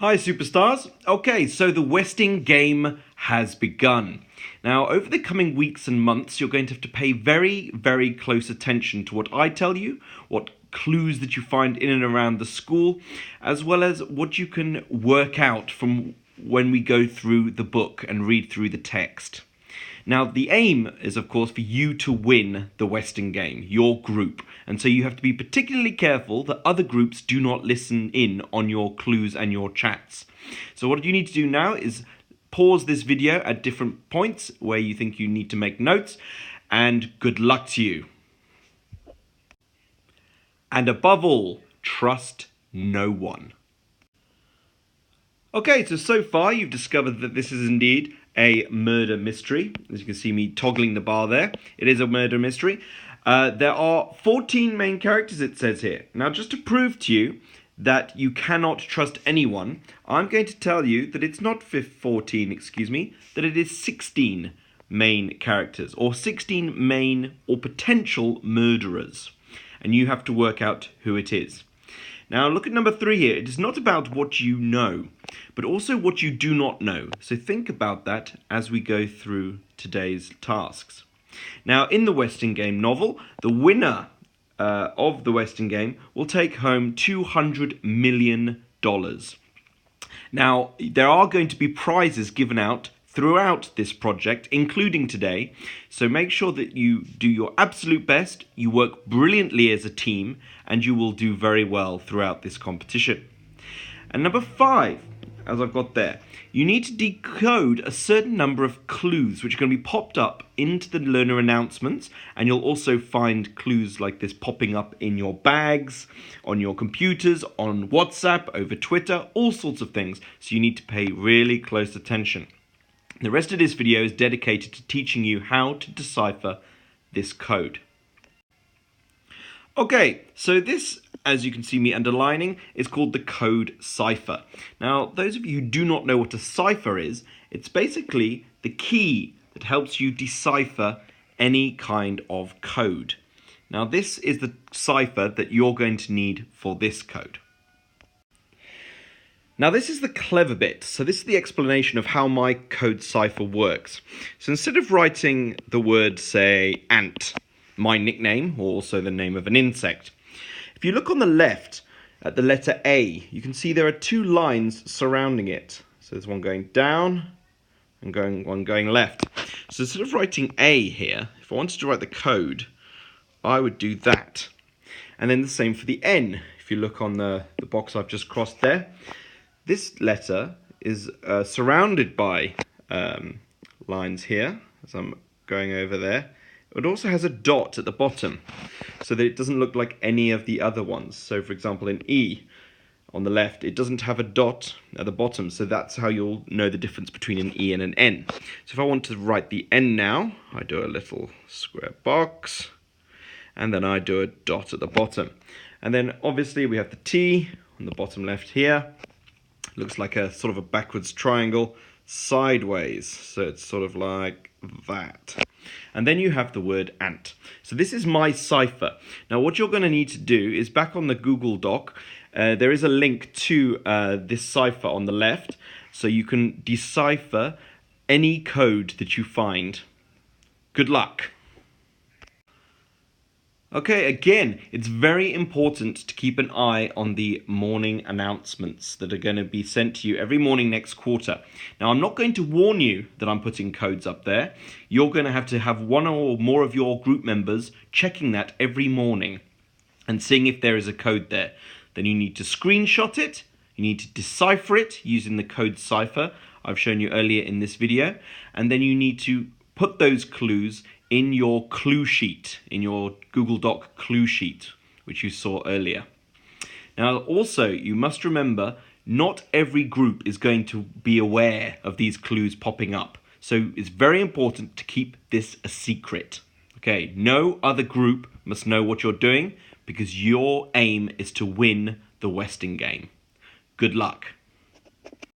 Hi superstars. Okay, so the Westing game has begun. Now, over the coming weeks and months, you're going to have to pay very, very close attention to what I tell you, what clues that you find in and around the school, as well as what you can work out from when we go through the book and read through the text. Now, the aim is, of course, for you to win the Westing game, your group. And so you have to be particularly careful that other groups do not listen in on your clues and your chats. So what you need to do now is pause this video at different points where you think you need to make notes, and good luck to you. And above all, trust no one. Okay, so far you've discovered that this is indeed a murder mystery. As you can see me toggling the bar there, it is a murder mystery. There are 14 main characters, it says here. Now, just to prove to you that you cannot trust anyone, I'm going to tell you that it's not 14, that it is 16 main characters, or 16 main or potential murderers. And you have to work out who it is. Now, look at number 3 here. It is not about what you know, but also what you do not know. So think about that as we go through today's tasks. Now, in the Westing Game novel, the winner of the Westing Game will take home $200 million. Now, there are going to be prizes given out throughout this project, including today, so make sure that you do your absolute best, you work brilliantly as a team, and you will do very well throughout this competition. And number 5, as I've got there, you need to decode a certain number of clues which are going to be popped up into the learner announcements, and you'll also find clues like this popping up in your bags, on your computers, on WhatsApp, over Twitter, all sorts of things, so you need to pay really close attention. The rest of this video is dedicated to teaching you how to decipher this code. Okay, so this, as you can see me underlining, is called the code cipher. Now, those of you who do not know what a cipher is, it's basically the key that helps you decipher any kind of code. Now, this is the cipher that you're going to need for this code. Now, this is the clever bit. So this is the explanation of how my code cipher works. So instead of writing the word, say, ant, my nickname, or also the name of an insect, if you look on the left at the letter A, you can see there are 2 lines surrounding it. So there's one going down and one going left. So instead of writing A here, if I wanted to write the code, I would do that. And then the same for the N. If you look on the box I've just crossed there, this letter is surrounded by lines here, as I'm going over there. It also has a dot at the bottom, so that it doesn't look like any of the other ones. So, for example, in E, on the left, it doesn't have a dot at the bottom, so that's how you'll know the difference between an E and an N. So if I want to write the N now, I do a little square box, and then I do a dot at the bottom. And then, obviously, we have the T on the bottom left here. Looks like a sort of a backwards triangle sideways, so it's sort of like that. And then you have the word ant. So this is my cipher. Now what you're going to need to do is, back on the Google Doc, there is a link to this cipher on the left, so you can decipher any code that you find. Good luck. Okay, again, it's very important to keep an eye on the morning announcements that are going to be sent to you every morning next quarter. Now, I'm not going to warn you that I'm putting codes up there. You're going to have one or more of your group members checking that every morning and seeing if there is a code there. Then you need to screenshot it. You need to decipher it using the code cipher I've shown you earlier in this video. And then you need to put those clues in your clue sheet, in your Google Doc clue sheet, which you saw earlier. Now, also, you must remember, not every group is going to be aware of these clues popping up. So it's very important to keep this a secret. Okay, no other group must know what you're doing, because your aim is to win the Westing game. Good luck.